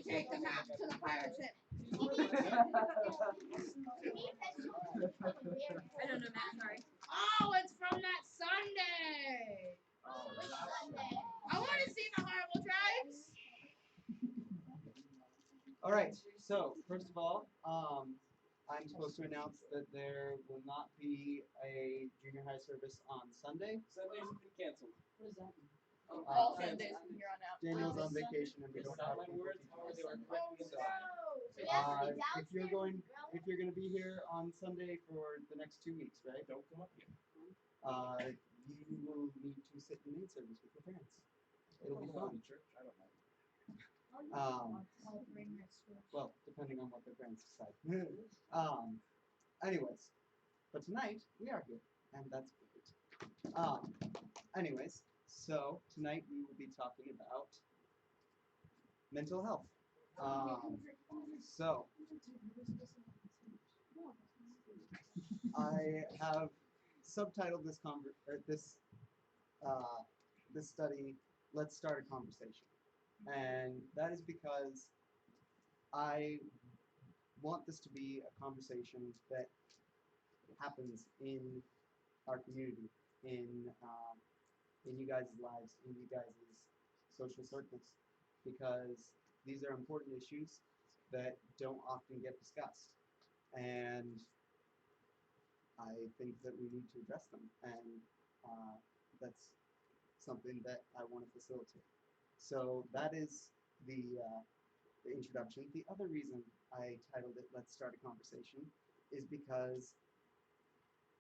take the map to the pirate ship. I don't know, Matt. Sorry. Oh, it's from that Sunday. Which Sunday? I want to see the horrible tribes. All right. So first of all, I'm supposed to announce that there will not be a junior high service on Sunday. Sundays have been canceled. What is that? All Sundays from here on out. Daniel's on vacation and we It's don't not have my people words, teaching however us they were Sunday. correctly in the So, So we have to be if you're downstairs. going to be here on Sunday for the next 2 weeks, right? Don't come up here. You will need to sit in main service with your parents. It'll be Come along fun. to church. I don't know. I'll bring my switch. Well, depending on what their parents decide. Anyways, but tonight we are here, and that's great. Anyways, so tonight we will be talking about mental health. So I have subtitled this study, "Let's Start a Conversation," and that is because I want this to be a conversation that happens in our community, in you guys' lives, in you guys' social circles, because these are important issues that don't often get discussed, and I think that we need to address them, and that's something that I want to facilitate. So that is the introduction. The other reason I titled it "Let's Start a Conversation" is because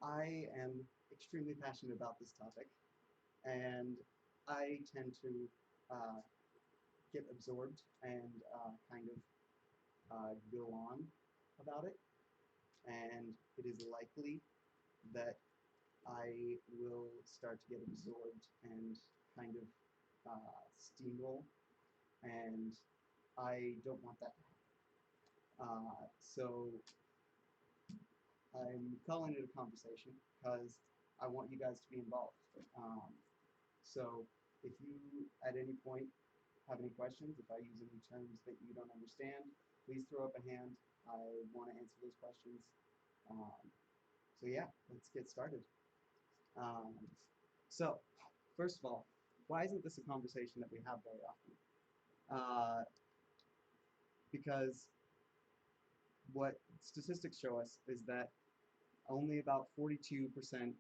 I am extremely passionate about this topic, and I tend to get absorbed and kind of go on about it, and it is likely that I will start to get absorbed and kind of steamroll, and I don't want that to happen. So I'm calling it a conversation because I want you guys to be involved. So if you at any point have any questions, if I use any terms that you don't understand, please throw up a hand. I want to answer those questions. So yeah, let's get started. So first of all, why isn't this a conversation that we have very often? Because what statistics show us is that only about 42%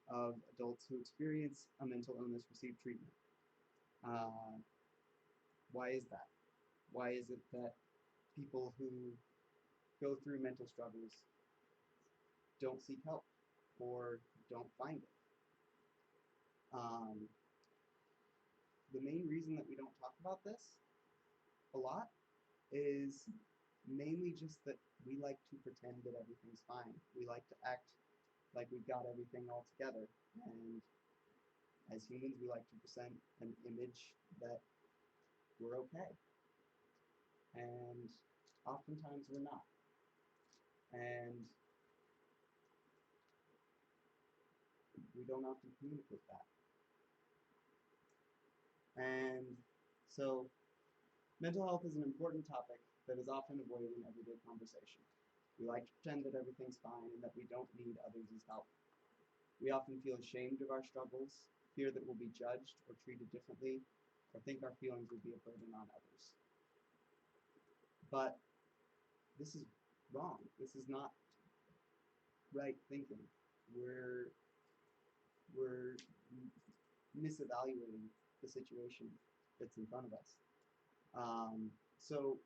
of adults who experience a mental illness receive treatment. Why is that? Why is it that people who go through mental struggles don't seek help or don't find it? The main reason that we don't talk about this a lot is mainly just that we like to pretend that everything's fine. We like to act like we've got everything all together, and as humans we like to present an image that we're okay, and oftentimes we're not, and we don't often communicate that. And so mental health is an important topic that is often avoided in everyday conversation. We like to pretend that everything's fine and that we don't need others' help. We often feel ashamed of our struggles, fear that we'll be judged or treated differently, or think our feelings will be a burden on others. But this is wrong. This is not right thinking. We're misevaluating the situation that's in front of us. So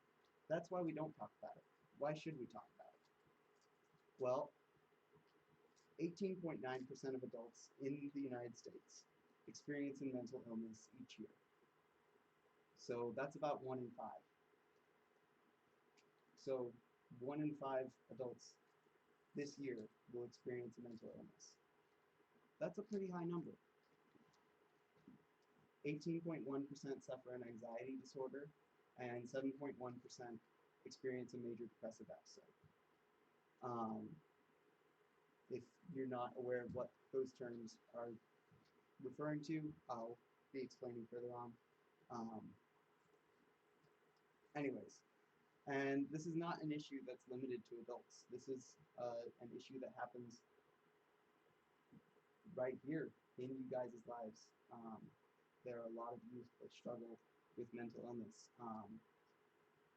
that's why we don't talk about it. Why should we talk about it? Well, 18.9% of adults in the United States experience a mental illness each year. So that's about 1 in 5. So 1 in 5 adults this year will experience a mental illness. That's a pretty high number. 18.1% suffer an anxiety disorder, and 7.1% experience a major depressive episode. If you're not aware of what those terms are referring to, I'll be explaining further on. Anyways, And this is not an issue that's limited to adults. This is an issue that happens right here in you guys' lives. There are a lot of youth that struggle with mental illness.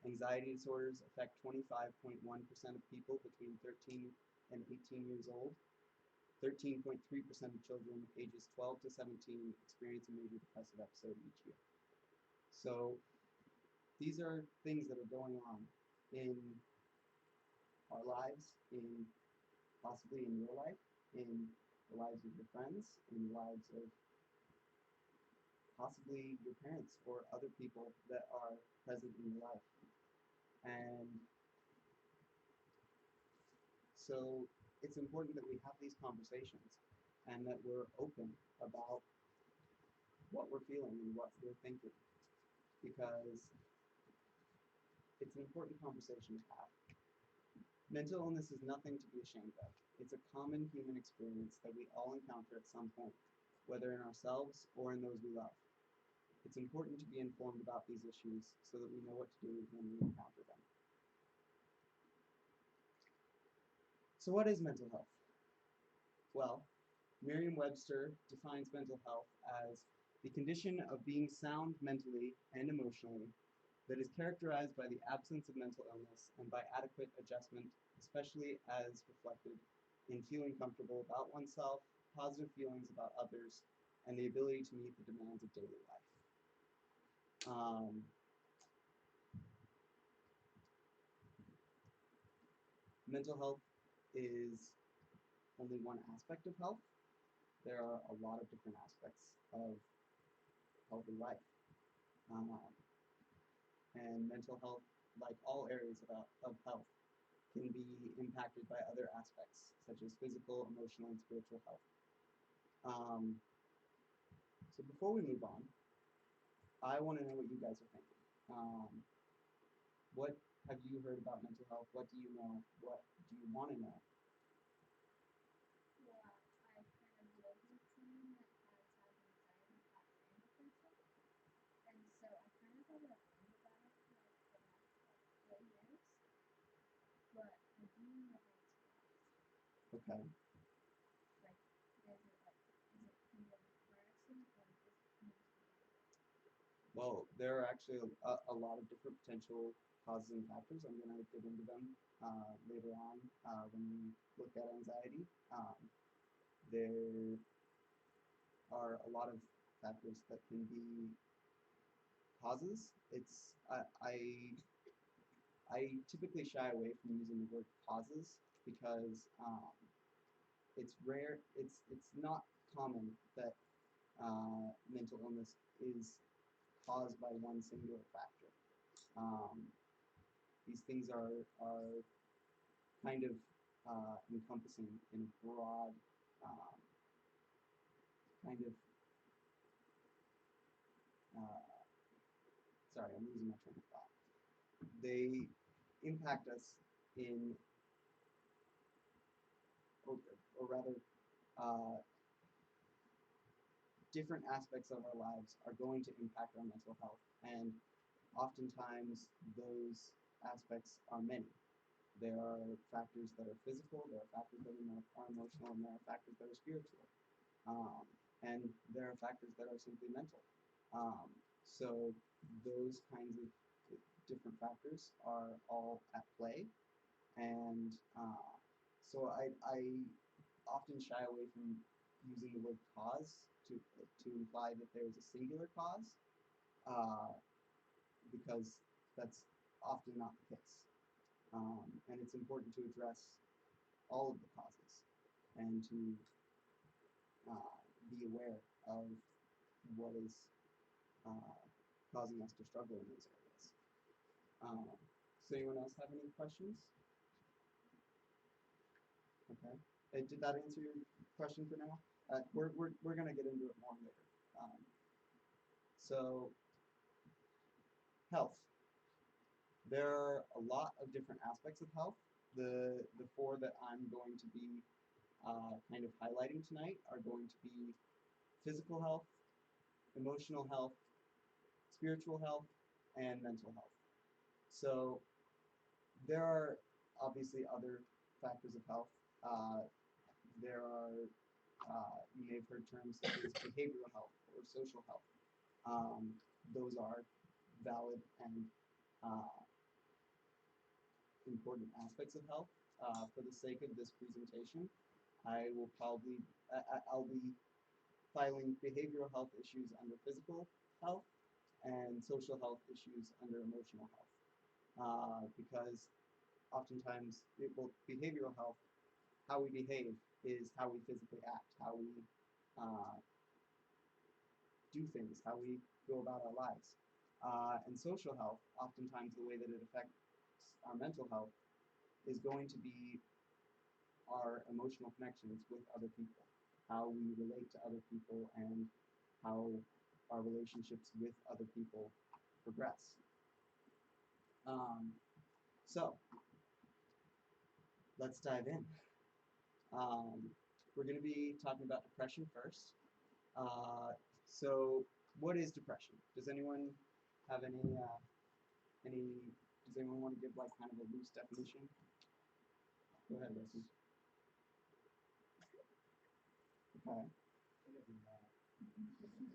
Anxiety disorders affect 25.1% of people between 13 and 18 years old. 13.3% of children ages 12 to 17 experience a major depressive episode each year. So these are things that are going on in our lives, in possibly in your life, in the lives of your friends, in the lives of possibly your parents or other people that are present in your life. And so it's important that we have these conversations and that we're open about what we're feeling and what we're thinking, because it's an important conversation to have. Mental illness is nothing to be ashamed of. It's a common human experience that we all encounter at some point, whether in ourselves or in those we love. It's important to be informed about these issues so that we know what to do when we encounter them. So what is mental health? Well, Merriam-Webster defines mental health as the condition of being sound mentally and emotionally that is characterized by the absence of mental illness and by adequate adjustment, especially as reflected in feeling comfortable about oneself, positive feelings about others, and the ability to meet the demands of daily life. Mental health is only one aspect of health. There are a lot of different aspects of healthy life. And mental health, like all areas of health, can be impacted by other aspects, such as physical, emotional, and spiritual health. So before we move on, I want to know what you guys are thinking. What have you heard about mental health? What do you know? What do you want to know? Well, I kind of live with someone that has anxiety and depression, and so I kind of have learned about it for like the last 4 years, but I do know how it's caused. Okay. Like, is it kind of a car accident or is it mental behavior? Well, there are actually a lot of different potential causes and factors. I'm going to get into them later on when we look at anxiety. There are a lot of factors that can be causes. I typically shy away from using the word causes because it's rare. It's not common that mental illness is caused by one singular factor. These things are kind of encompassing in a broad kind of sorry, I'm losing my train of thought. They impact us in, or rather, uh, different aspects of our lives are going to impact our mental health, and oftentimes those aspects are many. There are factors that are physical, there are factors that are emotional, and there are factors that are spiritual. And there are factors that are simply mental. So those kinds of different factors are all at play, and so I often shy away from using the word cause to imply that there is a singular cause, uh, because that's often not the case. And it's important to address all of the causes and to be aware of what is causing us to struggle in those areas. So anyone else have any questions? Okay. Did that answer your question for now? We're going to get into it more later. So health. There are a lot of different aspects of health. The four that I'm going to be kind of highlighting tonight are going to be physical health, emotional health, spiritual health, and mental health. So there are obviously other factors of health. There are you may have heard terms such as behavioral health or social health. Um, those are valid and uh, important aspects of health. For the sake of this presentation, I'll be filing behavioral health issues under physical health and social health issues under emotional health. Because oftentimes, behavioral health, how we behave is how we physically act, how we uh, do things, how we go about our lives. And social health, oftentimes the way that it affects our mental health is going to be our emotional connections with other people, how we relate to other people, and how our relationships with other people progress. Um, so let's dive in. Um, we're going to be talking about depression first. Uh, so, what is depression? Does anyone have any? Does anyone want to give like kind of a loose definition? Go ahead, Leslie. Okay.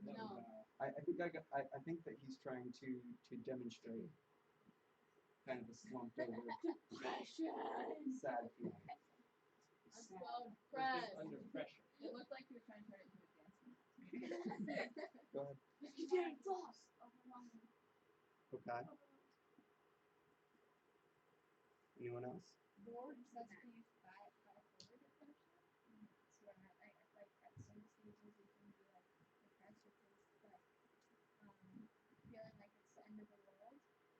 No. I think that he's trying to demonstrate kind of a slumped over Depression. sad feeling. I'm so Press. depressed. Under pressure. It looked like you were trying to turn it into a dancing. Go ahead. You did floss. Overwhelming. Okay. Anyone else? Bored sets to use bipolar depression. So I like at some stages you can be like depressed, which is like feeling like it's the end of the world,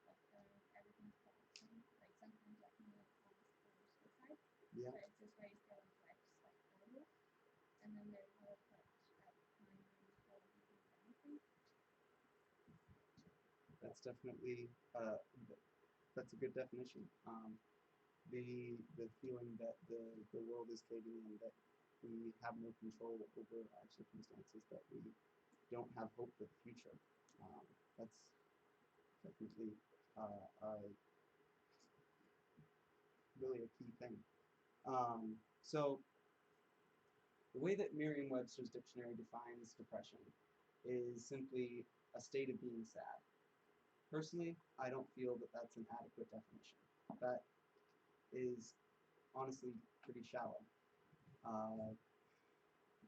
like feeling like everything's collapsing. Like sometimes that can be like almost border suicide. Yeah. But it's just where you feel like life's like horrible. And then there's other parts at time where you feel like you can do anything. That's definitely that's a good definition. The feeling that the world is caving in, that we have no control over our circumstances, that we don't have hope for the future. That's definitely really a key thing. So the way that Merriam-Webster's dictionary defines depression is simply a state of being sad. Personally, I don't feel that that's an adequate definition. That is honestly pretty shallow. Uh,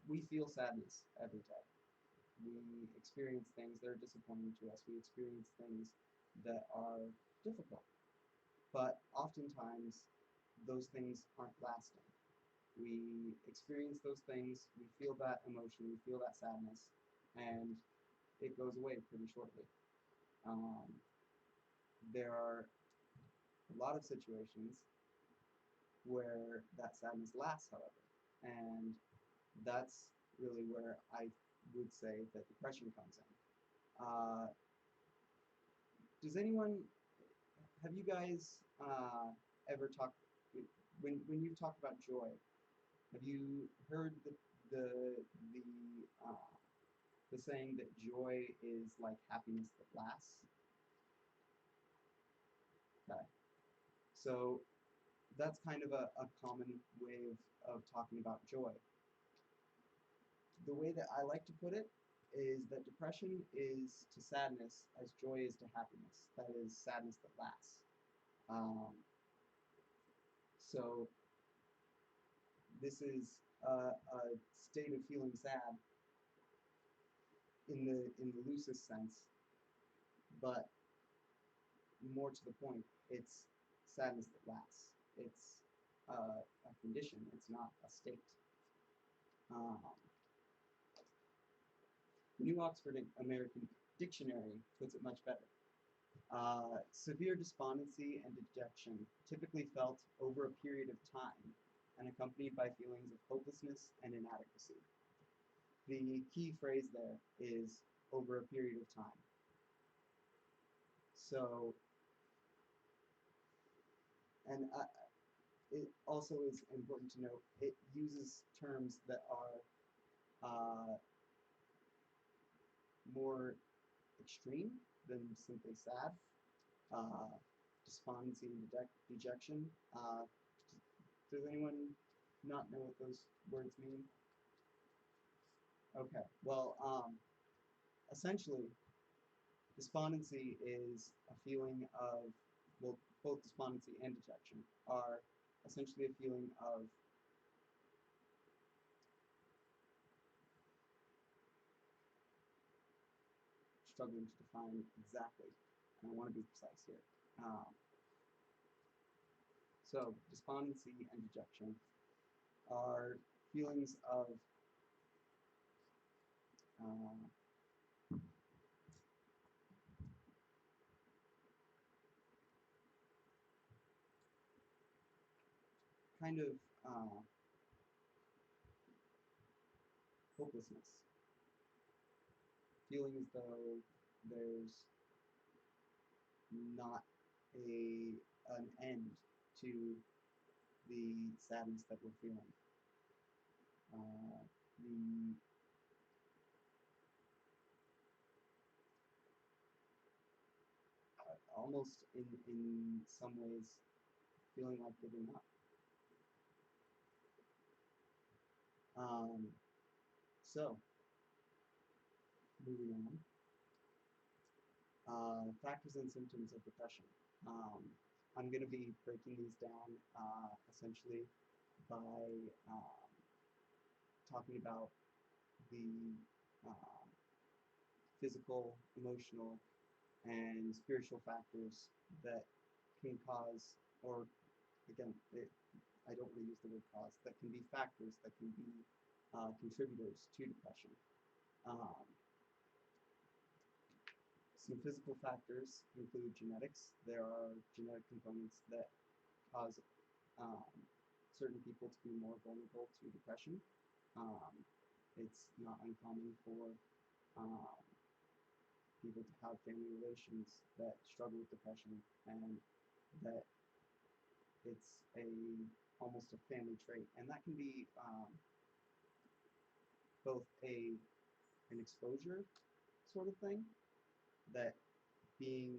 we feel sadness every day. We experience things that are disappointing to us. We experience things that are difficult. But oftentimes, those things aren't lasting. We experience those things, we feel that emotion, we feel that sadness, and it goes away pretty shortly. Um, there are a lot of situations where that sadness lasts, however, and that's really where I would say that depression comes in. Does anyone, have you guys ever talked, when you talk about joy, have you heard the uh, the saying that joy is like happiness that lasts? Okay. So that's kind of a common way of talking about joy. The way that I like to put it is that depression is to sadness as joy is to happiness. That is sadness that lasts. Um, so this is a state of feeling sad in the loosest sense, but more to the point, it's sadness that lasts. It's a condition. It's not a state. Um, the New Oxford American Dictionary puts it much better. Severe despondency and dejection, typically felt over a period of time and accompanied by feelings of hopelessness and inadequacy. The key phrase there is over a period of time. So, and it also is important to note, it uses terms that are more extreme than simply sad. Uh, despondency and dejection. Does anyone not know what those words mean? Okay, well, essentially, despondency is a feeling of, well, both despondency and dejection are essentially a feeling of struggling to define exactly, and I want to be precise here. So, despondency and dejection are feelings of uh, kind of uh, hopelessness, feeling as though there's not an end to the sadness that we're feeling. The almost in some ways feeling like giving up. So moving on, factors and symptoms of depression. I'm going to be breaking these down essentially by talking about the uh, physical, emotional, and spiritual factors that can cause, or again, I don't really use the word cause, that can be factors that can be contributors to depression. Um, some physical factors include genetics. There are genetic components that cause um, certain people to be more vulnerable to depression. Um, it's not uncommon for um, people to have family relations that struggle with depression, and that it's almost a family trait, and that can be both an exposure sort of thing, that being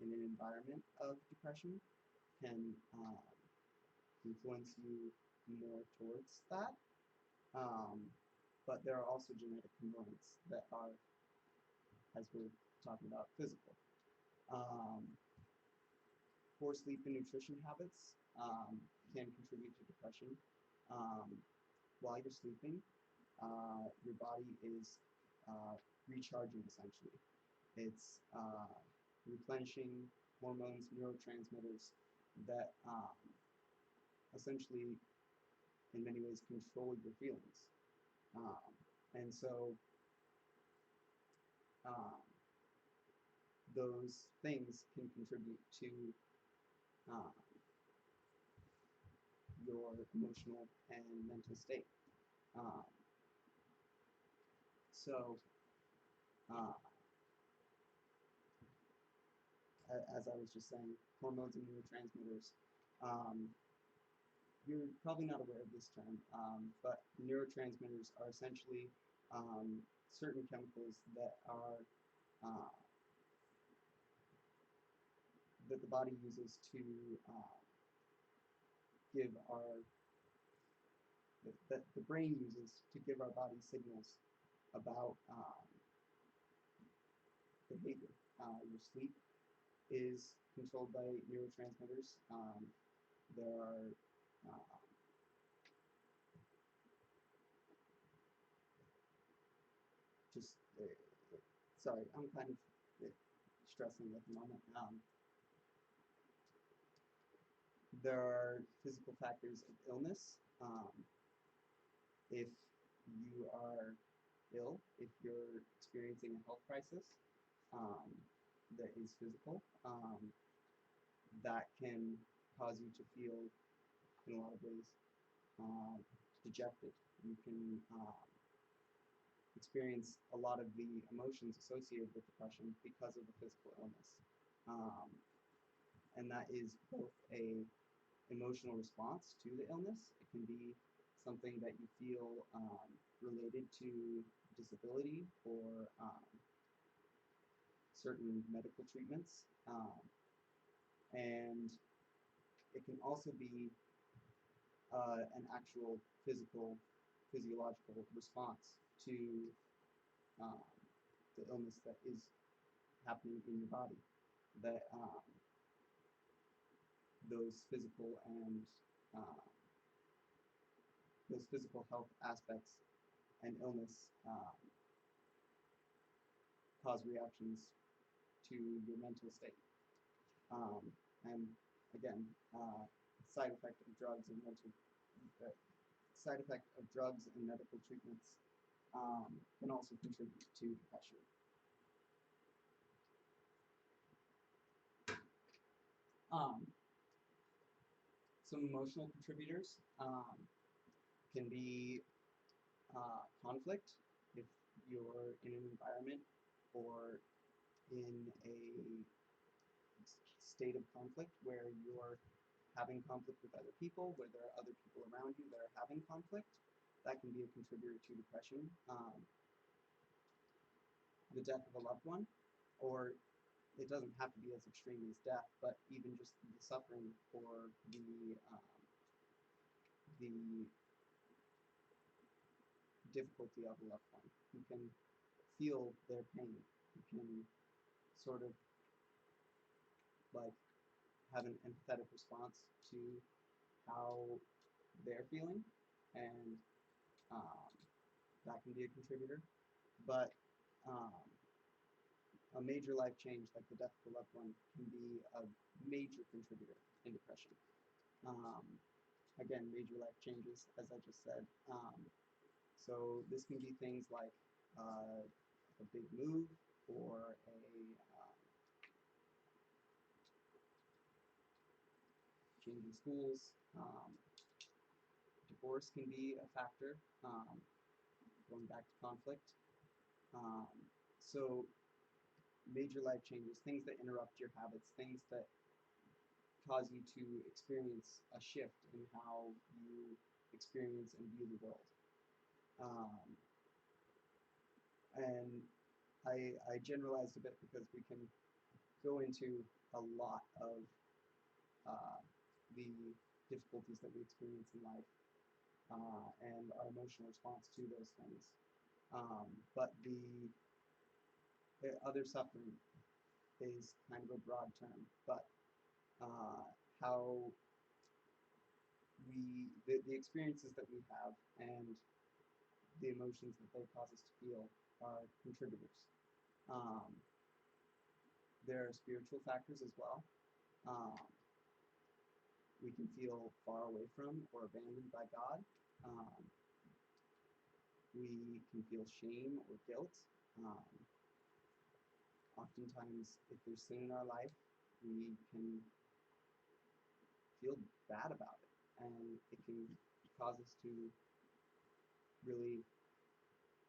in an environment of depression can influence you more towards that. But there are also genetic components that are, as we're talking about, physical. Um, Poor sleep and nutrition habits can contribute to depression. Um, while you're sleeping, your body is recharging essentially. It's replenishing hormones, neurotransmitters that essentially, in many ways, control your feelings. Um, and so um, those things can contribute to um, your emotional and mental state. Um, so, uh, as I was just saying, hormones and neurotransmitters. Um, you're probably not aware of this term, but neurotransmitters are essentially certain chemicals that are uh, that the body uses to give our that the brain uses to give our body signals about behavior. Your sleep is controlled by neurotransmitters. There are just sorry, I'm kind of stressing at the moment. There are physical factors of illness. If you are ill, if you're experiencing a health crisis um, that is physical, that can cause you to feel, in a lot of ways, dejected. You can experience a lot of the emotions associated with depression because of the physical illness. Um, and that is both a emotional response to the illness. It can be something that you feel related to disability or certain medical treatments. and it can also be an actual physiological response to um, the illness that is happening in your body. That those physical and um, those physical health aspects and illness cause reactions to your mental state. And again, side effect of drugs and uh, side effect of drugs and medical treatments can also contribute to depression. Um, some emotional contributors can be conflict. If you're in an environment or in a state of conflict where you're having conflict with other people, where there are other people around you that are having conflict, that can be a contributor to depression. The death of a loved one, or it doesn't have to be as extreme as death, but even just the suffering or the difficulty of a loved one. You can feel their pain. You can sort of like have an empathetic response to how they're feeling, and um, that can be a contributor. But um, a major life change, like the death of a loved one, can be a major contributor in depression. Um, again, major life changes, as I just said. So this can be things like a big move or a change in schools. Divorce can be a factor, going back to conflict. Um, so major life changes, things that interrupt your habits, things that cause you to experience a shift in how you experience and view the world. Um, and I generalized a bit because we can go into a lot of uh, the difficulties that we experience in life and our emotional response to those things. But the other suffering is kind of a broad term, but uh, how the experiences that we have and the emotions that they cause us to feel are contributors. Um, there are spiritual factors as well. Um, we can feel far away from or abandoned by God. Um, we can feel shame or guilt. Um, oftentimes, if there's sin in our life, we can feel bad about it, and it can cause us to really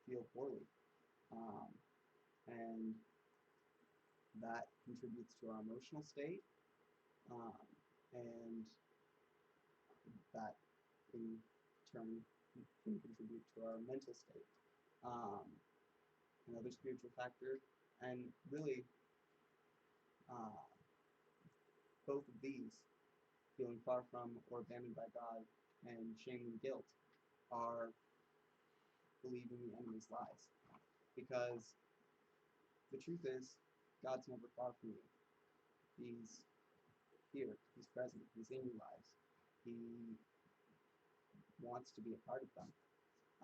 feel poorly. Um, and that contributes to our emotional state, um, and that in turn can contribute to our mental state. Um, another spiritual factor, and really uh, both of these, feeling far from or abandoned by God and shame and guilt, are believing the enemy's lies. Because the truth is, God's never far from you. He's here, He's present, He's in your lives. He wants to be a part of them.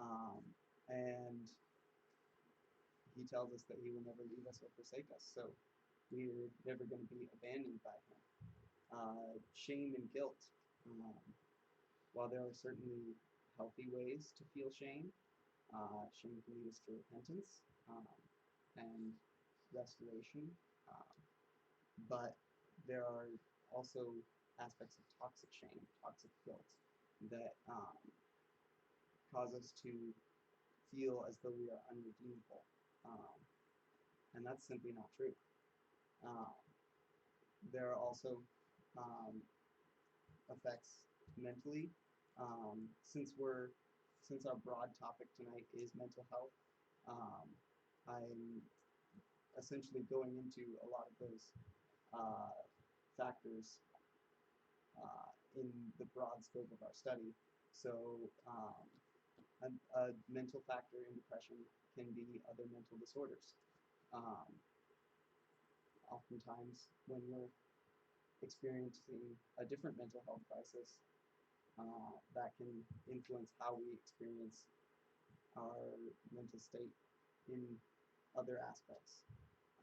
Um, and He tells us that He will never leave us or forsake us. So we're never going to be abandoned by Him. Shame and guilt. Um, while there are certainly healthy ways to feel shame, shame can lead us to repentance and restoration. Um, but there are also aspects of toxic shame, toxic guilt, that cause us to feel as though we are unredeemable. Um, and that's simply not true. Um, there are also um, effects mentally. Since our broad topic tonight is mental health, um, I'm essentially going into a lot of those uh, factors in the broad scope of our study. So a mental factor in depression can be other mental disorders. Um, Oftentimes, when we're experiencing a different mental health crisis, that can influence how we experience our mental state in other aspects.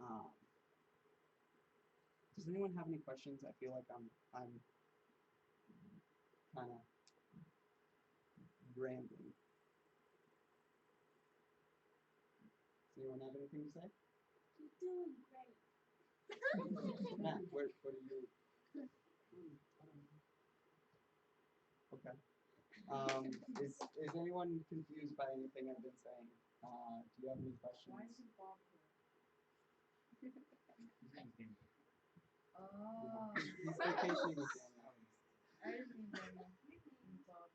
Um, does anyone have any questions? I feel like I'm kind of rambling. Does anyone have anything to say? You're doing great. Matt, what are you? Okay. Is anyone confused by anything I've been saying? Do you have any questions? Why is Bob here? Oh. He's vacationing with Daniel. I just need Daniel. Bob.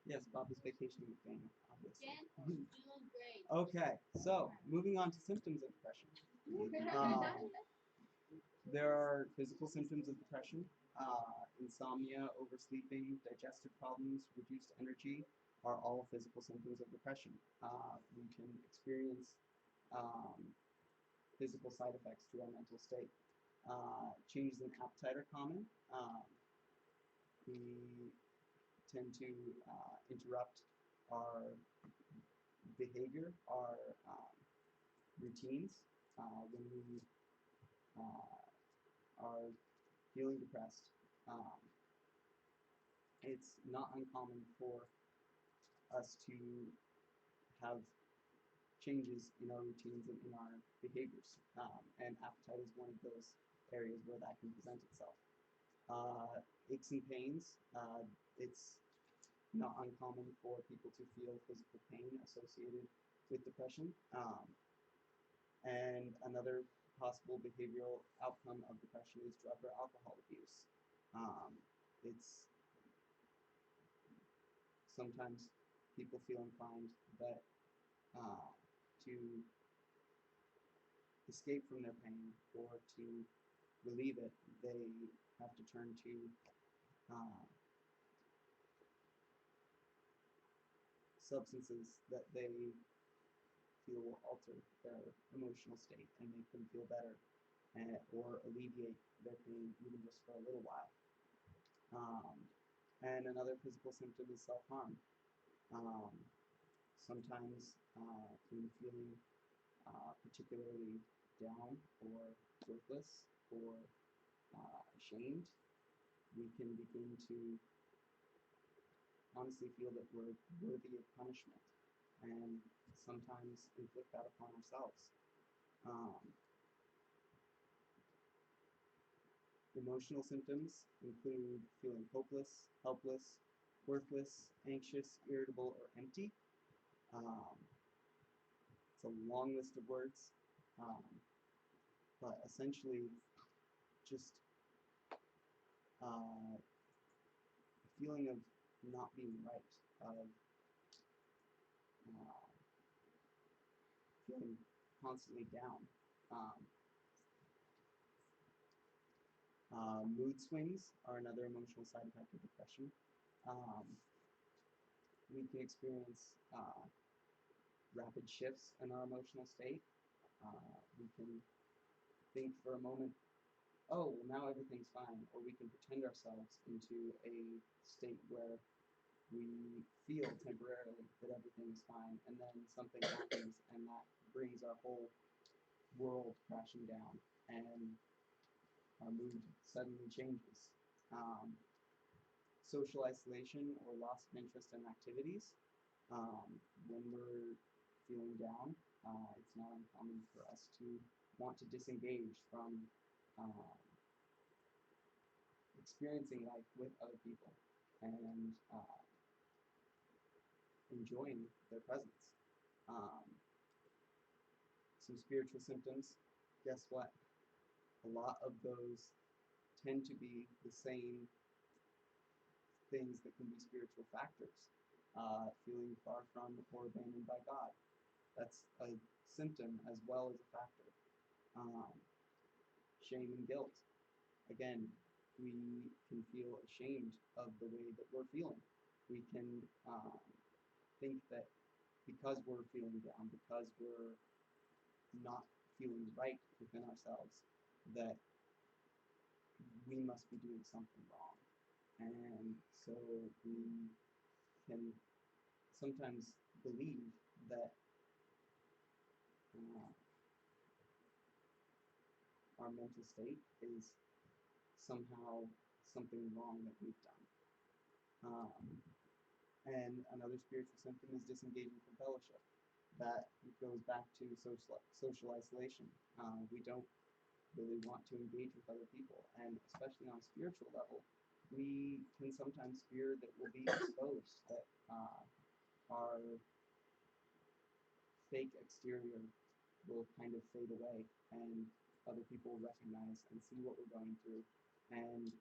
Yes, Bob is vacationing with Daniel, obviously. Jen, you're doing great. Okay, so moving on to symptoms of depression. There are physical symptoms of depression. Insomnia, oversleeping, digestive problems, reduced energy are all physical symptoms of depression. We can experience physical side effects to our mental state. Changes in appetite are common. We tend to interrupt our behavior, our routines when we are feeling depressed. It's not uncommon for us to have changes in our routines and in our behaviors, and appetite is one of those areas where that can present itself. Aches and pains, it's not uncommon for people to feel physical pain associated with depression. And another possible behavioral outcome of depression is drug or alcohol abuse. It's sometimes people feel inclined that to escape from their pain or to relieve it, they have to turn to substances that they feel will alter their emotional state and make them feel better, or alleviate their pain even just for a little while. And another physical symptom is self-harm. Sometimes when feeling particularly down or worthless or ashamed, we can begin to honestly feel that we're worthy of punishment and sometimes inflict that upon ourselves. Emotional symptoms include feeling hopeless, helpless, worthless, anxious, irritable, or empty. Um, it's a long list of words, but essentially just a feeling of not being right, of uh, feeling constantly down. Mood swings are another emotional side effect of depression. Um, we can experience rapid shifts in our emotional state. We can think for a moment, oh, well, now everything's fine, or we can pretend ourselves into a state where we feel temporarily that everything is fine, and then something happens, and that brings our whole world crashing down, and our mood suddenly changes. Social isolation or loss of interest in activities. When we're feeling down, it's not uncommon for us to want to disengage from experiencing life with other people and enjoying their presence. Some spiritual symptoms. Guess what? A lot of those tend to be the same things that can be spiritual factors. Feeling far from or abandoned by God. That's a symptom as well as a factor. Shame and guilt. Again, we can feel ashamed of the way that we're feeling. We can think that because we're feeling down, because we're not feeling right within ourselves, that we must be doing something wrong. And so we can sometimes believe that uh, our mental state is somehow something wrong that we've done. And another spiritual symptom is disengaging from fellowship. That goes back to social isolation. We don't really want to engage with other people, and especially on a spiritual level, we can sometimes fear that we'll be exposed, that our fake exterior will kind of fade away, and other people will recognize and see what we're going through. And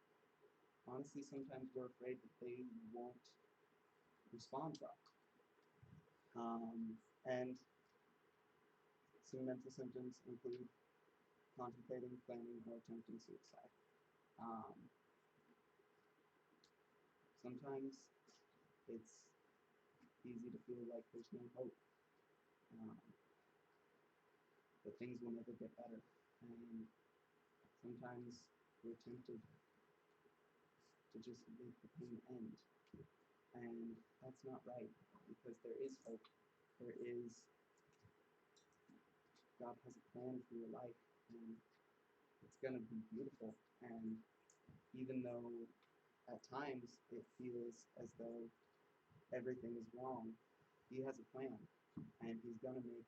honestly, sometimes we're afraid that they won't respond well. And some mental symptoms include contemplating, planning, or attempting suicide. Um, Sometimes it's easy to feel like there's no hope, um, that things will never get better. And sometimes we're tempted to just make the pain end. And that's not right, because there is hope. There is, God has a plan for your life, and it's going to be beautiful. And even though at times it feels as though everything is wrong, He has a plan, and He's going to make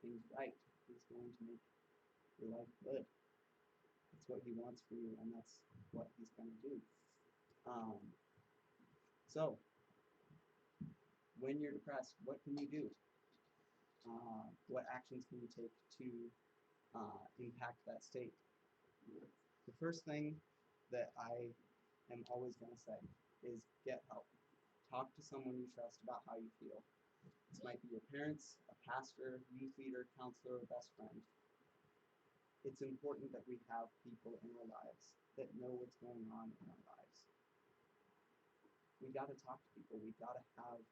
things right. He's going to make your life good. That's what He wants for you, and that's what He's going to do. Um, so, when you're depressed, what can you do? What actions can you take to impact that state? The first thing that I am always going to say is get help. Talk to someone you trust about how you feel. This might be your parents, a pastor, youth leader, counselor, or best friend. It's important that we have people in our lives that know what's going on in our lives. We got to talk to people. We got to have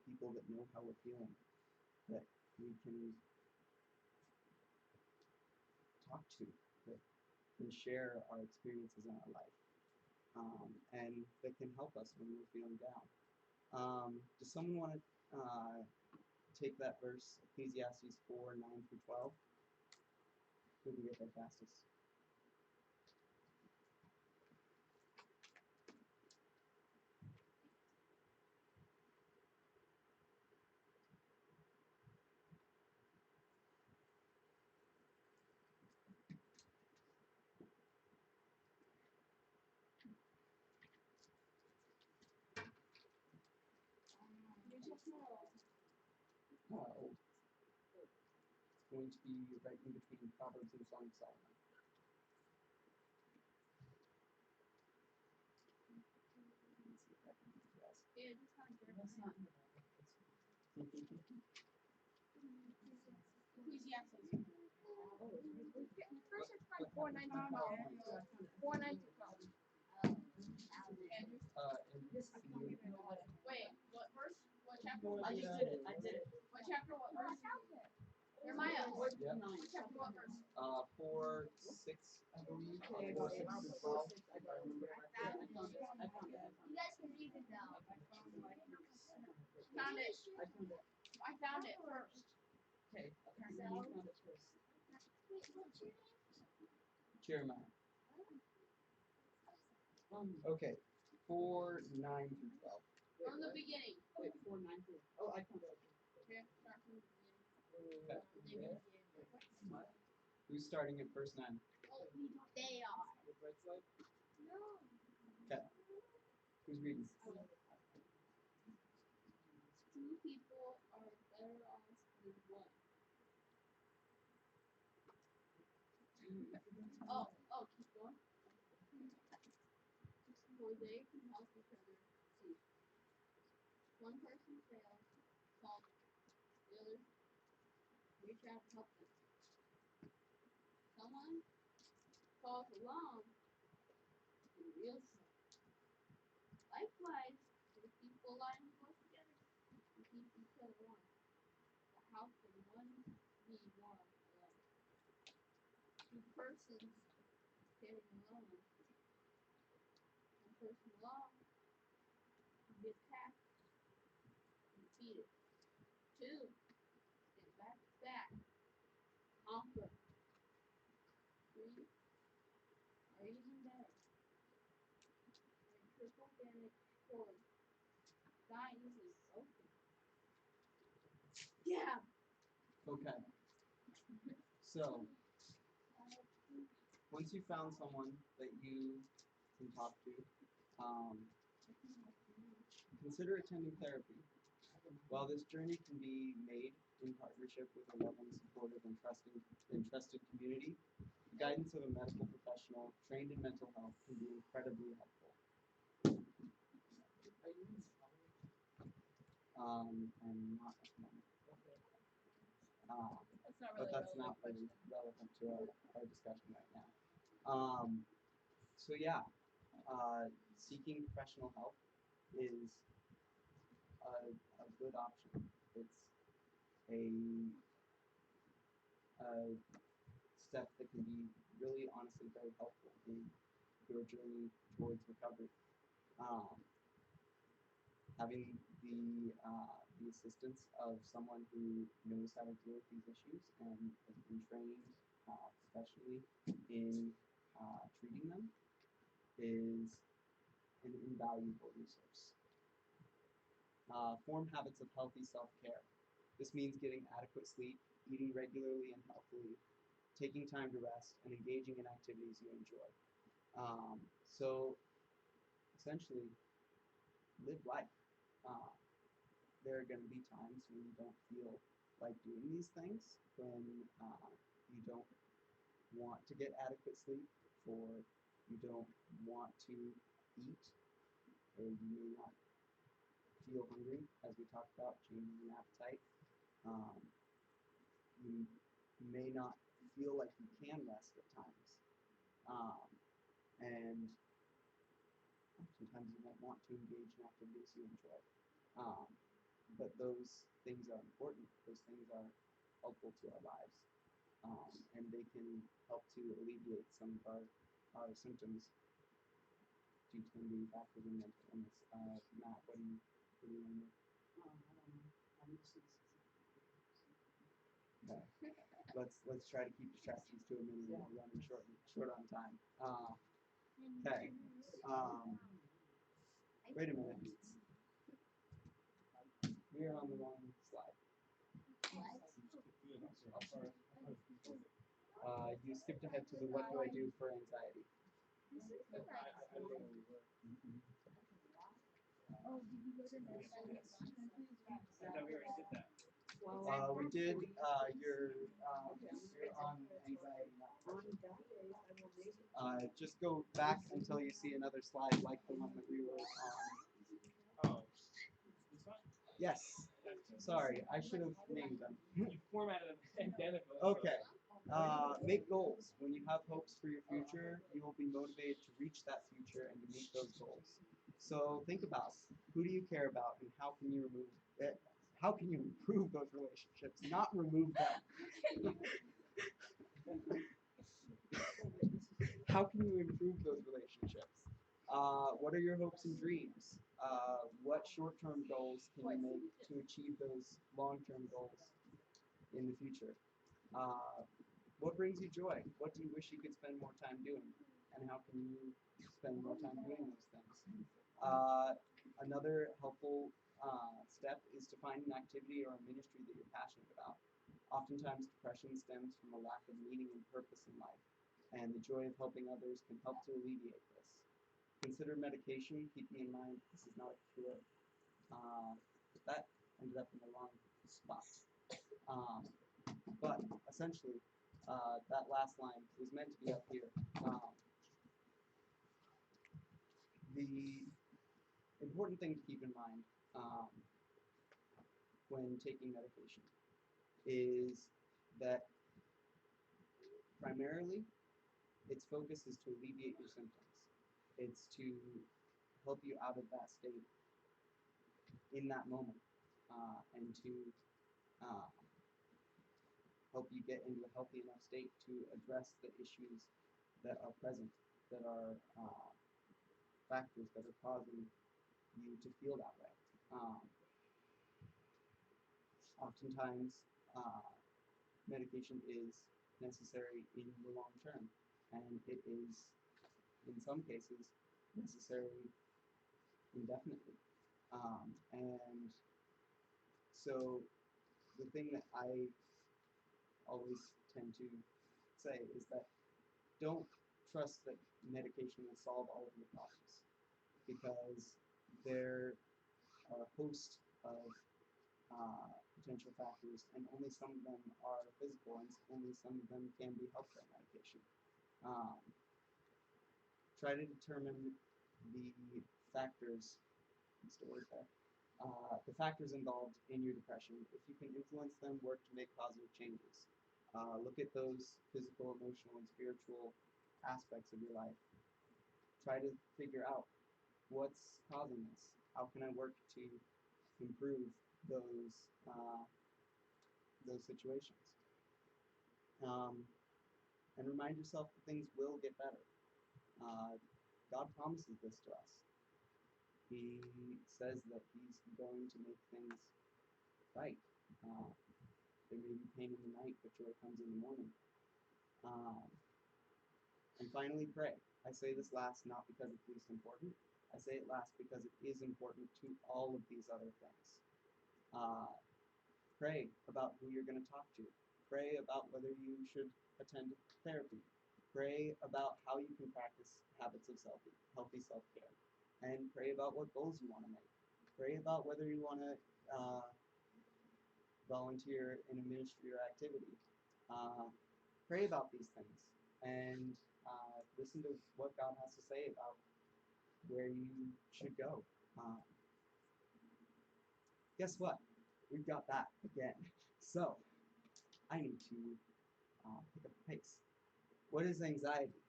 people that know how we're feeling, that we can talk to, that can share our experiences in our life, and that can help us when we're feeling down. Does someone want to take that verse, Ecclesiastes 4, 9 through 12? Who can get there fastest? Old. It's going to be right in between Proverbs and Song of Solomon. Let's see if I can guess. That's not in the Ecclesiastes. First it's from 4:9 to 12. 4:9 to 12. Andrew. Wait, what verse? What chapter? I just did it. I did it. What chapter? What verse? Jeremiah. Yeah. What chapter? What verse? 4, 6, I believe. Okay, 4, 6 to 12. I found it. I found it. You guys can read it now. Found it. I found it. I found it first. Okay, apparently you found it first. Wait, what's your name? Jeremiah. Okay. 4, 9 through 12. From the beginning. Wait, 4:9 through. Oh, I found it. Okay, start from the beginning. Okay. Maybe What? Who's starting at verse 9? they are. The right side? No. Okay. Who's reading? Two people are better off than one. Keep going. For they can help each other see. One person fails, call the other, reach out to help them. someone falls along, you're real sad. Likewise, two people lying close together and keep each other warm. But how can one be warm alone? Two persons getting alone. One person alone can be attacked and defeated. Two get back to back, conquer. Three or even better. When triple damage scored, die easily broken. Yeah. Okay. So once you found someone that you can talk to, um, consider attending therapy. While this journey can be made in partnership with a loving, supportive, and trusted community, the guidance of a medical professional trained in mental health can be incredibly helpful. And not at the moment. That's not But really that's a not relevant really question. relevant to our discussion right now. So yeah, seeking professional help is a good option. It's a, a step that can be really honestly very helpful in your journey towards recovery. Um, Having the assistance of someone who knows how to deal with these issues and has been trained, especially in treating them, is an invaluable resource. Form habits of healthy self-care. This means getting adequate sleep, eating regularly and healthily, taking time to rest, and engaging in activities you enjoy. So essentially, live life. Uh, there are going to be times when you don't feel like doing these things, when you don't want to get adequate sleep, or you don't want to eat, or you may not feel hungry, as we talked about, changing your appetite. Um, you may not feel like you can rest at times. Um, and sometimes you won't want to engage in activities you enjoy. Um, but those things are important. Those things are helpful to our lives. And they can help to alleviate some of our symptoms due to them being factors in mental illness. Matt, what do you want to know? Okay. Let's try to keep the Chestertons to a minimum. We're running short on time. Okay. Wait a minute. We are on the wrong slide. You skipped ahead to the what do I do for anxiety. Oh, did you go to next We did. You're on anxiety now. Just go back until you see another slide like the one that we were on. Yes. Sorry, I should have named them. You formatted them identical. Okay. Make goals. When you have hopes for your future, you will be motivated to reach that future and to meet those goals. So think about who do you care about and how can you remove it? How can you improve those relationships, not remove them? How can you improve those relationships? What are your hopes and dreams? What short-term goals can you make to achieve those long-term goals in the future? Uh, what brings you joy? What do you wish you could spend more time doing? And how can you spend more time doing those things? Another helpful step is to find an activity or a ministry that you're passionate about. Oftentimes, depression stems from a lack of meaning and purpose in life, and the joy of helping others can help to alleviate this. Consider medication, keeping in mind this is not a cure. But that ended up in the wrong spot. Um, but essentially, that last line was meant to be up here. The important thing to keep in mind when taking medication is that primarily, its focus is to alleviate your symptoms. It's to help you out of that state in that moment, and to uh, help you get into a healthy enough state to address the issues that are present, that are factors that are causing you to feel that way. Oftentimes, uh, medication is necessary in the long term, and it is, in some cases, necessary indefinitely. And so, the thing that I always tend to say is that don't trust that medication will solve all of your problems, because there are a host of potential factors, and only some of them are physical, and only some of them can be helped by medication. Um, Try to determine the factors, the factors involved in your depression. If you can influence them, work to make positive changes. Look at those physical, emotional, and spiritual aspects of your life. Try to figure out what's causing this. How can I work to improve those those situations? Um, and remind yourself that things will get better. God promises this to us. He says that He's going to make things right. Uh, there may be pain in the night, but joy comes in the morning. Um, and finally, pray. I say this last not because it's least important. I say it last because it is important to all of these other things. Uh, Pray about who you're going to talk to. Pray about whether you should attend therapy. Pray about how you can practice habits of healthy self-care. And pray about what goals you want to make. Pray about whether you want to volunteer in a ministry or activity. Uh, Pray about these things and listen to what God has to say about where you should go. Guess what? We've got that again. So I need to pick up the pace. What is anxiety?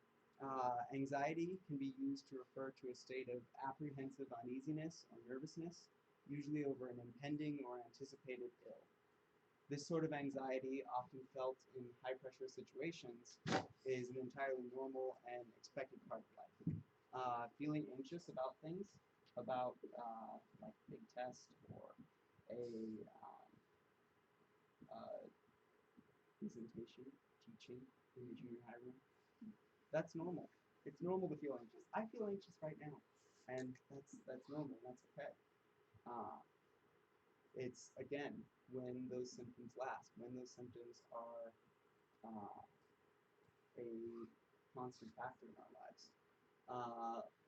Anxiety can be used to refer to a state of apprehensive uneasiness or nervousness, usually over an impending or anticipated ill. This sort of anxiety, often felt in high pressure situations, is an entirely normal and expected part of life. Feeling anxious about things, about like a big test or a uh, presentation, teaching in the junior high room, that's normal. It's normal to feel anxious. I feel anxious right now, and that's normal. That's okay. Uh, it's again when those symptoms last, when those symptoms are uh, a constant factor in our lives.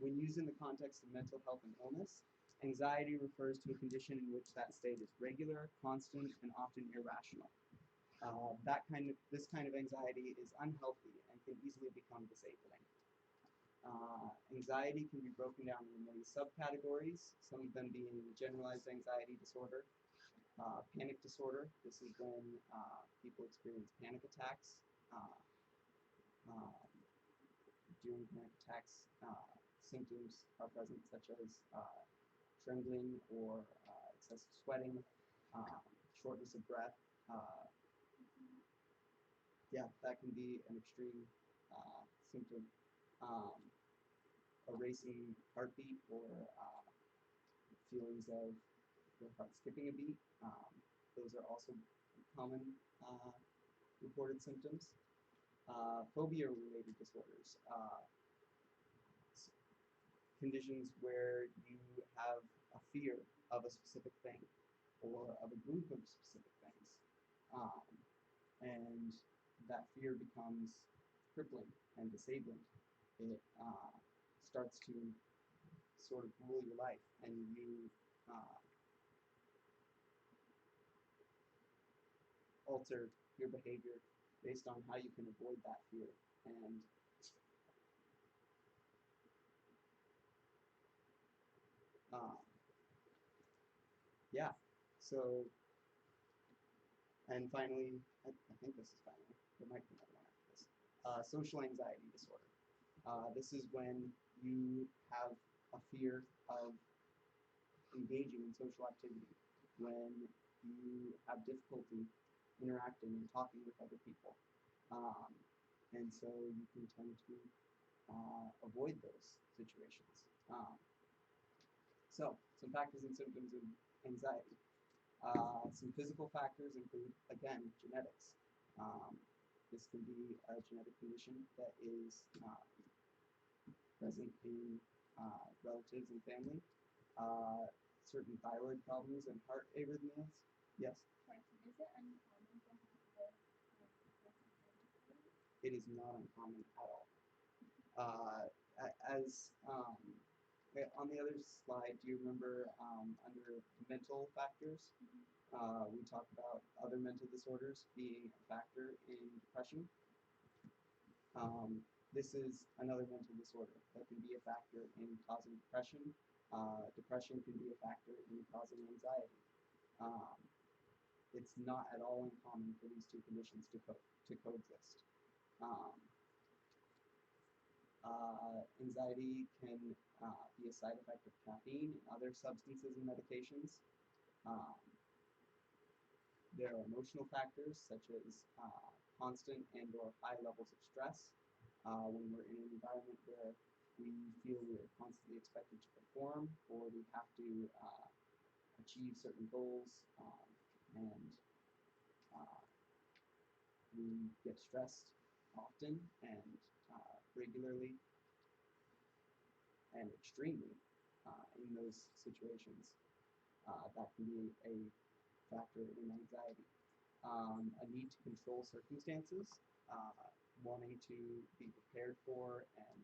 When used in the context of mental health and illness, anxiety refers to a condition in which that state is regular, constant, and often irrational. This kind of anxiety is unhealthy and can easily become disabling. Anxiety can be broken down into many subcategories, some of them being generalized anxiety disorder, panic disorder. This is when people experience panic attacks. Uh, um, During panic attacks, symptoms are present such as trembling or excessive sweating, shortness of breath. Uh, yeah, that can be an extreme symptom. Um, a racing heartbeat or feelings of your heart skipping a beat. Those are also common reported symptoms. Phobia-related disorders, conditions where you have a fear of a specific thing or of a group of specific things, um, and that fear becomes crippling and disabling. It starts to sort of rule your life, and you alter your behavior based on how you can avoid that fear. And um, yeah, so, and finally, I think this is finally, there might be another one after this. Social anxiety disorder. This is when you have a fear of engaging in social activity, when you have difficulty interacting and talking with other people. Um, and so you can tend to avoid those situations. So, some factors and symptoms of anxiety. Some physical factors include, again, genetics. Um, this can be a genetic condition that is present in relatives and family. Certain thyroid problems and heart arrhythmias. Yes? Question: is it uncommon to have both depression and anxiety? It is not uncommon at all. As on the other slide, do you remember under mental factors, we talked about other mental disorders being a factor in depression. This is another mental disorder that can be a factor in causing depression. Depression can be a factor in causing anxiety. Um, it's not at all uncommon for these two conditions to coexist. Um, Anxiety can be a side effect of caffeine and other substances and medications. Um, there are emotional factors such as constant and or high levels of stress. When we're in an environment where we feel we are constantly expected to perform or we have to achieve certain goals, and uh, we get stressed often and regularly and extremely in those situations. That can be a factor in anxiety. A need to control circumstances, uh, wanting to be prepared for and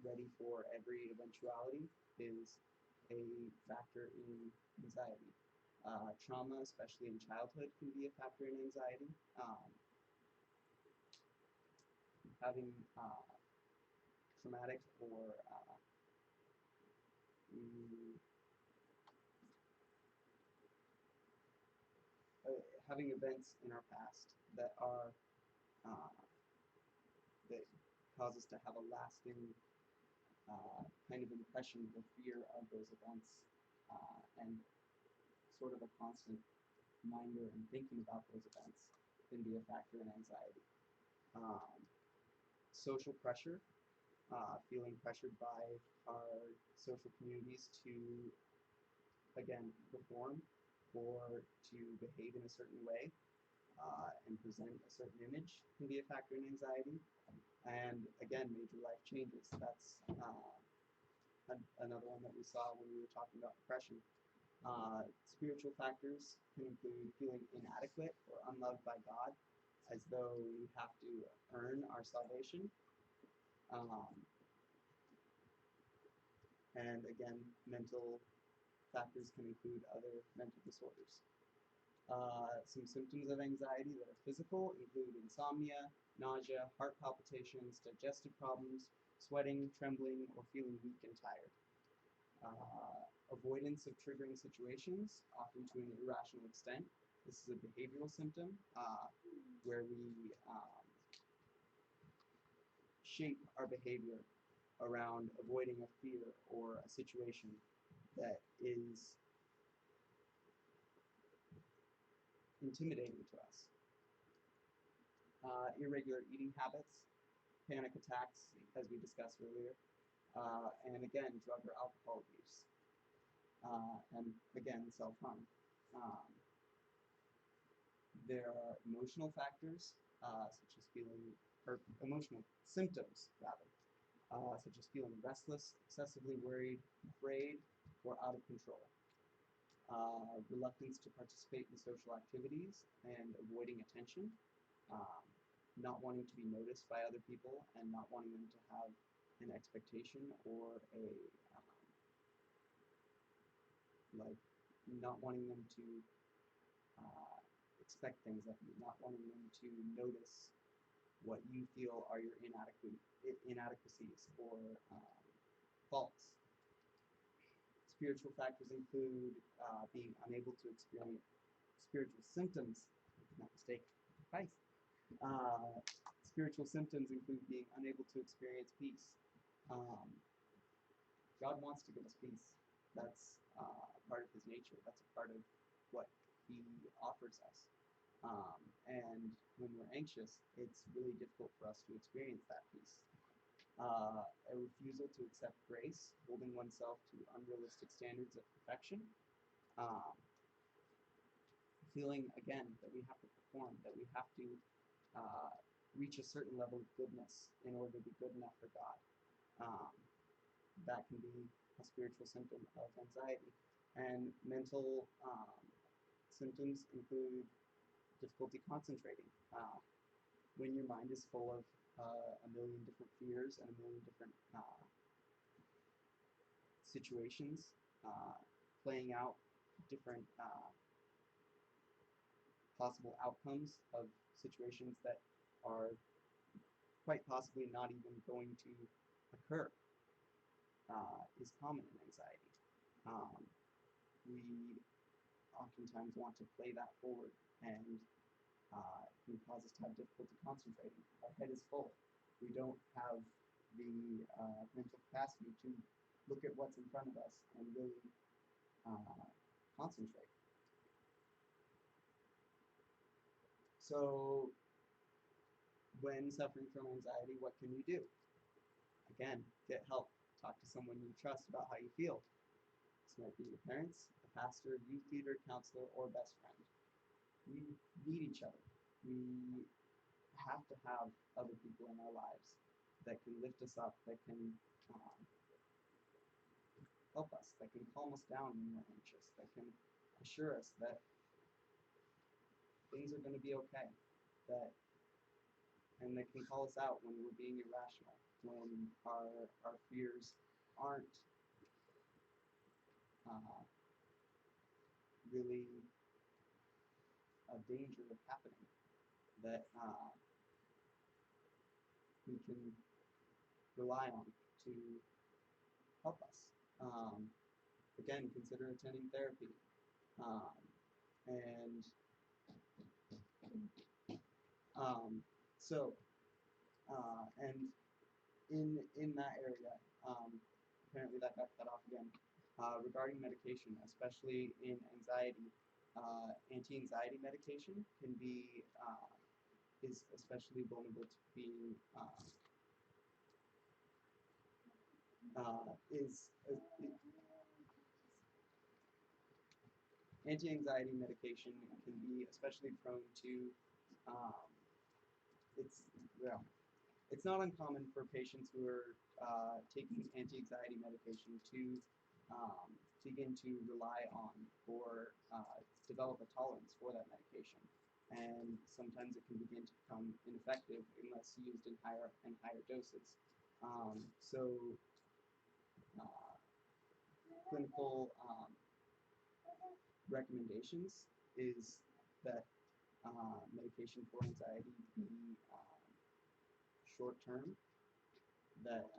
ready for every eventuality is a factor in anxiety. Trauma, especially in childhood, can be a factor in anxiety. Having traumatic or mm, uh, having events in our past that are uh, that cause us to have a lasting kind of impression or fear of those events, and sort of a constant reminder and thinking about those events can be a factor in anxiety. Um, Social pressure, feeling pressured by our social communities to, again, perform or to behave in a certain way and present a certain image can be a factor in anxiety. And again, major life changes. That's another one that we saw when we were talking about depression. Spiritual factors can include feeling inadequate or unloved by God, as though we have to earn our salvation. Um, and again, mental factors can include other mental disorders. Some symptoms of anxiety that are physical include insomnia, nausea, heart palpitations, digestive problems, sweating, trembling, or feeling weak and tired. Avoidance of triggering situations, often to an irrational extent. This is a behavioral symptom where we shape our behavior around avoiding a fear or a situation that is intimidating to us. Irregular eating habits, panic attacks, as we discussed earlier, and again, drug or alcohol abuse, and again, self-harm. Um, there are emotional factors, such as feeling, or emotional symptoms, rather, such as feeling restless, excessively worried, afraid, or out of control. Reluctance to participate in social activities and avoiding attention, um, not wanting to be noticed by other people and not wanting them to have an expectation or a like not wanting them to expect things of you, not wanting them to notice what you feel are your inadequacies or faults. Spiritual factors include being unable to experience spiritual symptoms, not mistake, Christ, spiritual symptoms include being unable to experience peace. Um, God wants to give us peace. That's a part of His nature. That's a part of what He offers us. And when we're anxious, it's really difficult for us to experience that peace. A refusal to accept grace, holding oneself to unrealistic standards of perfection, um, feeling again that we have to perform, that we have to reach a certain level of goodness in order to be good enough for God. Um, that can be a spiritual symptom of anxiety. And mental symptoms include difficulty concentrating. When your mind is full of a million different fears and a million different situations playing out different possible outcomes of situations that are quite possibly not even going to occur is common in anxiety. We oftentimes want to play that forward, and it can cause us to have difficulty concentrating. Our head is full. We don't have the mental capacity to look at what's in front of us and really concentrate. So when suffering from anxiety, what can you do? Again, get help. Talk to someone you trust about how you feel. This might be your parents, a pastor, youth leader, counselor, or best friend. We need each other. We have to have other people in our lives that can lift us up, that can um, help us, that can calm us down when we're anxious, that can assure us that things are going to be okay, that and that can call us out when we're being irrational, when our fears aren't uh, really a danger of happening, that we can rely on to help us. Again, consider attending therapy. Um, and um, so, and in that area, apparently that got cut off again. Regarding medication, especially in anxiety, anti-anxiety medication can be is especially vulnerable to being is anti-anxiety medication can be especially prone to um, it's well it's not uncommon for patients who are taking anti-anxiety medication to begin to rely on or develop a tolerance for that medication. And sometimes it can begin to become ineffective unless used in higher and higher doses. So clinical recommendations is that medication for anxiety be short term, that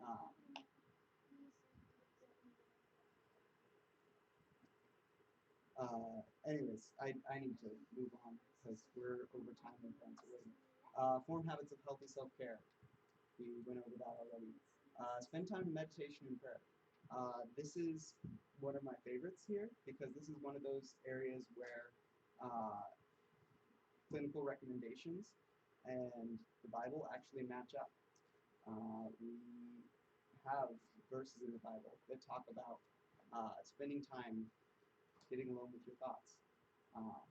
anyways, I need to move on because we're over time and friends already. Form habits of healthy self-care. We went over that already. Spend time in meditation and prayer. This is one of my favorites here because this is one of those areas where clinical recommendations and the Bible actually match up. We have verses in the Bible that talk about spending time getting alone with your thoughts, um,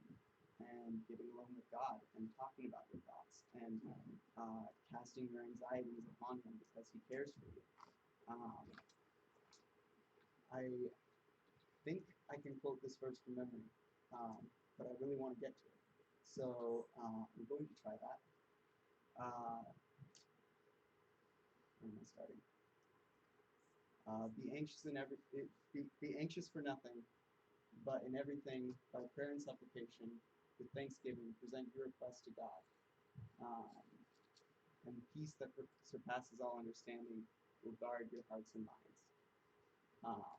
and getting alone with God and talking about your thoughts and casting your anxieties upon Him because He cares for you. I think I can quote this verse from memory, but I really want to get to it. So I'm going to try that. Where am I starting? Be anxious in be anxious for nothing, but in everything by prayer and supplication with thanksgiving present your requests to God. Um, and the peace that surpasses all understanding will guard your hearts and minds. Um,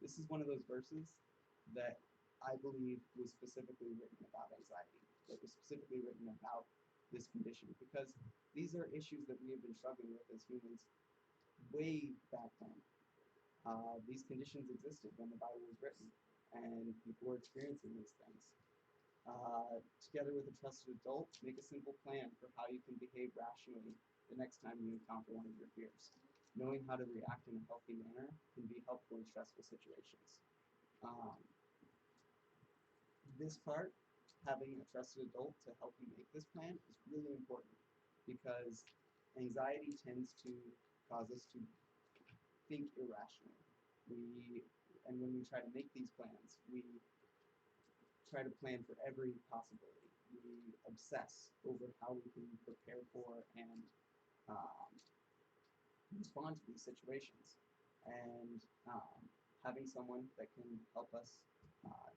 this is one of those verses that I believe was specifically written about anxiety. It was specifically written about this condition, because these are issues that we have been struggling with as humans way back then. These conditions existed when the Bible was written, and people were experiencing these things. Together with a trusted adult, make a simple plan for how you can behave rationally the next time you encounter one of your fears. Knowing how to react in a healthy manner can be helpful in stressful situations. Um, this part, having a trusted adult to help you make this plan, is really important because anxiety tends to cause us to think irrationally. And when we try to make these plans, we try to plan for every possibility. We obsess over how we can prepare for and um, respond to these situations. And having someone that can help us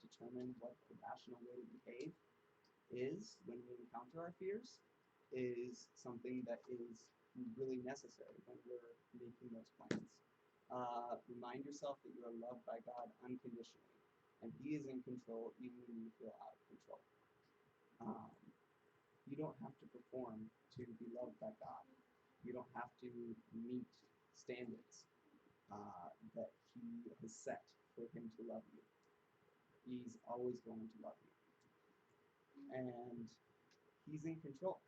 determine what the rational way to behave is when we encounter our fears is something that is really necessary when we're making those plans. Remind yourself that you are loved by God unconditionally, and He is in control even when you feel out of control. Um, you don't have to perform to be loved by God. You don't have to meet standards that He has set for Him to love you. He's always going to love you. And He's in control.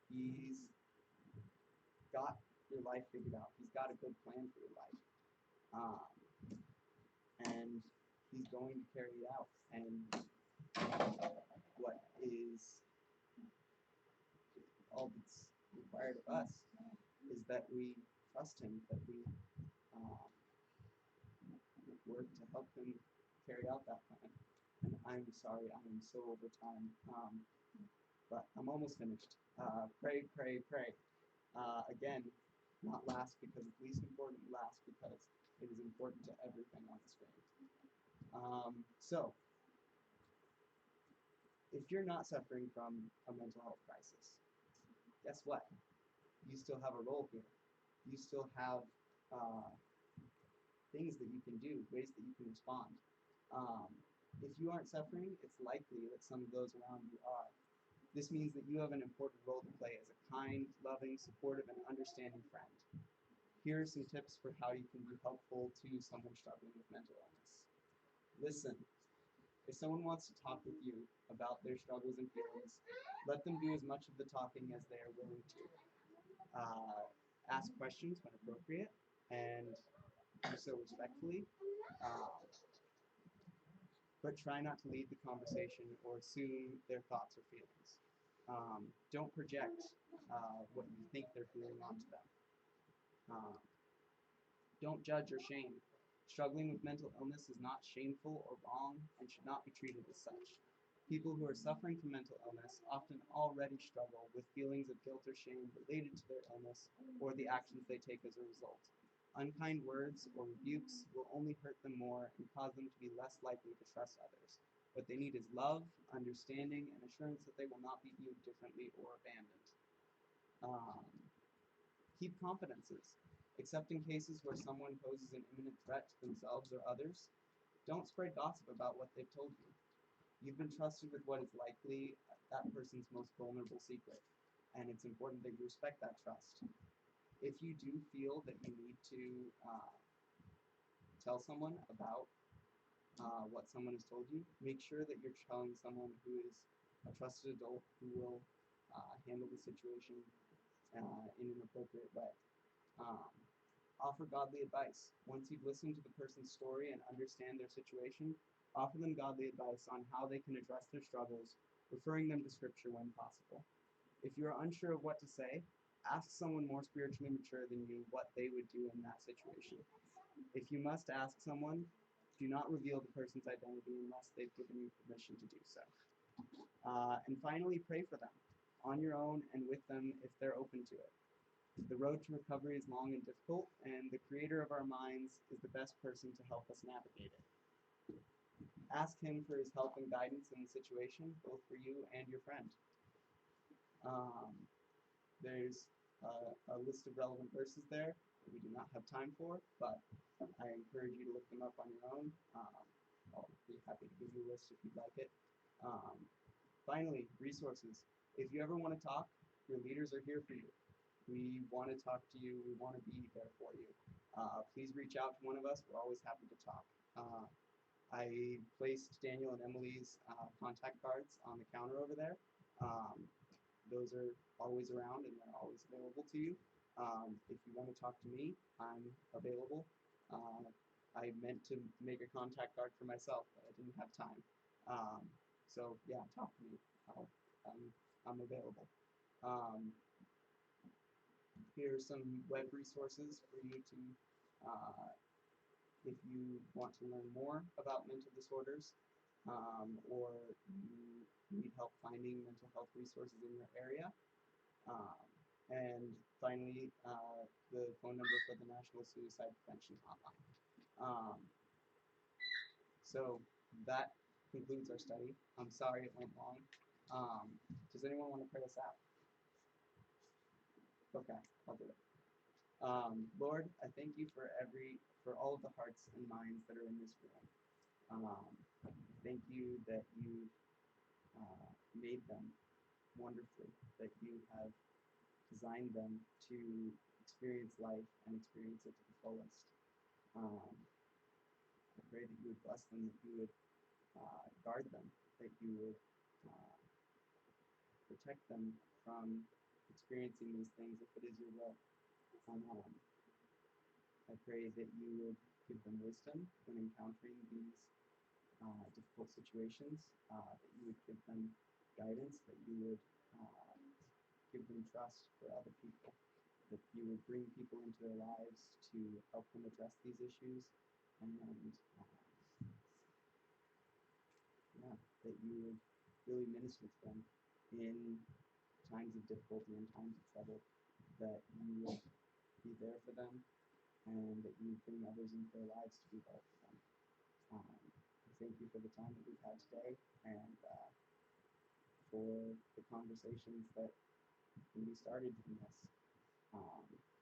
He's got your life figured out. He's got a good plan for your life. And He's going to carry it out. And what is all that's required of us is that we trust Him, that we um, work to help Him carry out that plan. And I'm sorry, I am so over time, but I'm almost finished. Pray, pray, pray. Again, not last because it's least important, last because it is important to everything on the screen. So, if you're not suffering from a mental health crisis, guess what? You still have a role here. You still have uh, things that you can do, ways that you can respond. Um, if you aren't suffering, it's likely that some of those around you are. This means that you have an important role to play as a kind, loving, supportive, and understanding friend. Here are some tips for how you can be helpful to someone struggling with mental illness. Listen. If someone wants to talk with you about their struggles and feelings, let them do as much of the talking as they are willing to. Ask questions when appropriate and do so respectfully. Um, but try not to lead the conversation or assume their thoughts or feelings. Don't project what you think they're feeling onto them. Um, don't judge or shame. Struggling with mental illness is not shameful or wrong and should not be treated as such. People who are suffering from mental illness often already struggle with feelings of guilt or shame related to their illness or the actions they take as a result. Unkind words or rebukes will only hurt them more and cause them to be less likely to trust others. What they need is love, understanding, and assurance that they will not be viewed differently or abandoned. Um, Keep confidences. Except in cases where someone poses an imminent threat to themselves or others, don't spread gossip about what they've told you. You've been trusted with what is likely that person's most vulnerable secret, and it's important that you respect that trust. If you do feel that you need to tell someone about what someone has told you, make sure that you're telling someone who is a trusted adult who will handle the situation in an appropriate way. Um, Offer godly advice. Once you've listened to the person's story and understand their situation, offer them godly advice on how they can address their struggles, referring them to scripture when possible. If you are unsure of what to say, ask someone more spiritually mature than you what they would do in that situation. If you must ask someone, do not reveal the person's identity unless they've given you permission to do so. And finally, pray for them on your own and with them if they're open to it. The road to recovery is long and difficult, and the creator of our minds is the best person to help us navigate it. Ask him for his help and guidance in the situation, both for you and your friend. Um, there's a list of relevant verses there that we do not have time for, but I encourage you to look them up on your own. I'll be happy to give you a list if you'd like it. Finally, resources. if you ever want to talk, your leaders are here for you. We want to talk to you. We want to be there for you. Please reach out to one of us. We're always happy to talk. I placed Daniel and Emily's contact cards on the counter over there. Those are always around and they're always available to you. If you want to talk to me, I'm available. I meant to make a contact card for myself, but I didn't have time. So yeah, talk to me. I'm available. Um, Here are some web resources for you to, if you want to learn more about mental disorders, or you need help finding mental health resources in your area. Um, and finally, the phone number for the National Suicide Prevention Hotline. So that concludes our study. I'm sorry it went long. Does anyone want to pray us out? Okay, I'll do it. Lord, I thank you for all of the hearts and minds that are in this room. Thank you that you made them wonderfully, that you have designed them to experience life and experience it to the fullest. I pray that you would bless them, that you would guard them, that you would uh, protect them from experiencing these things if it is your will. Um, I pray that you would give them wisdom when encountering these difficult situations, that you would give them guidance, that you would give them trust for other people, that you would bring people into their lives to help them address these issues, and yeah, that you would really minister to them in times of difficulty and times of trouble, that you would be there for them, and that you would bring others into their lives to be there for them. Thank you for the time that we've had today, and for the conversations that can be started from this. Um,